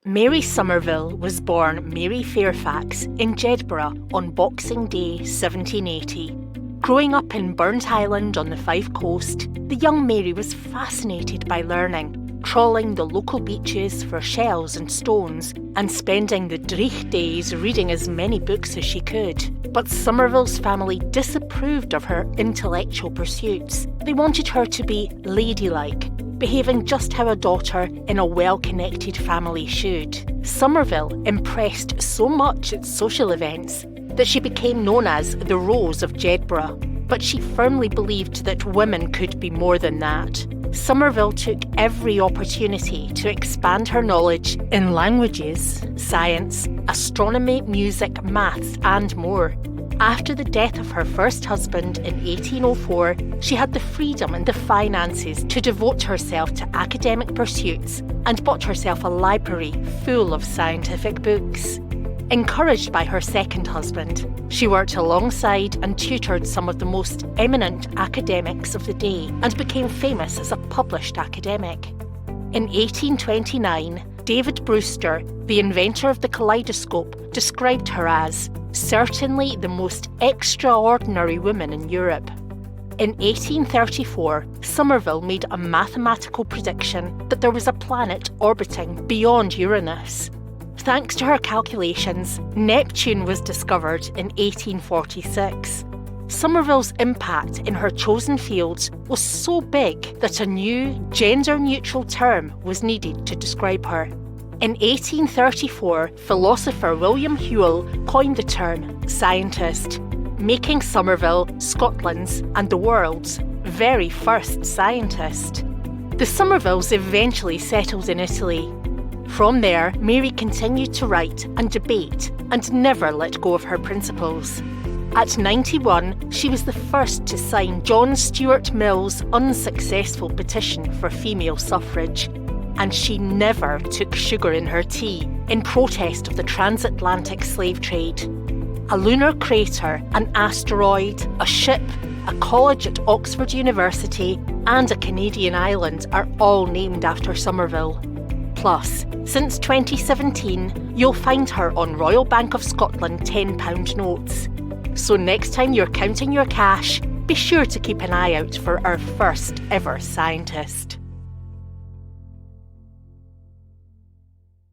Mary Somerville was born Mary Fairfax in Jedburgh on Boxing Day 1780. Growing up in Burnt Island on the Fife Coast, the young Mary was fascinated by learning, trawling the local beaches for shells and stones, and spending the dreich days reading as many books as she could. But Somerville's family disapproved of her intellectual pursuits. They wanted her to be ladylike, behaving just how a daughter in a well-connected family should. Somerville impressed so much at social events that she became known as the Rose of Jedburgh. But she firmly believed that women could be more than that. Somerville took every opportunity to expand her knowledge in languages, science, astronomy, music, maths, and more. After the death of her first husband in 1804, she had the freedom and the finances to devote herself to academic pursuits and bought herself a library full of scientific books. Encouraged by her second husband, she worked alongside and tutored some of the most eminent academics of the day and became famous as a published academic. In 1829, David Brewster, the inventor of the kaleidoscope, described her as certainly the most extraordinary woman in Europe. In 1834, Somerville made a mathematical prediction that there was a planet orbiting beyond Uranus. Thanks to her calculations, Neptune was discovered in 1846. Somerville's impact in her chosen fields was so big that a new, gender-neutral term was needed to describe her. In 1834, philosopher William Whewell coined the term scientist, making Somerville Scotland's and the world's very first scientist. The Somervilles eventually settled in Italy. From there, Mary continued to write and debate and never let go of her principles. At 91, she was the first to sign John Stuart Mill's unsuccessful petition for female suffrage. And she never took sugar in her tea in protest of the transatlantic slave trade. A lunar crater, an asteroid, a ship, a college at Oxford University, and a Canadian island are all named after Somerville. Plus, since 2017, you'll find her on Royal Bank of Scotland £10 notes. So next time you're counting your cash, be sure to keep an eye out for our first ever scientist.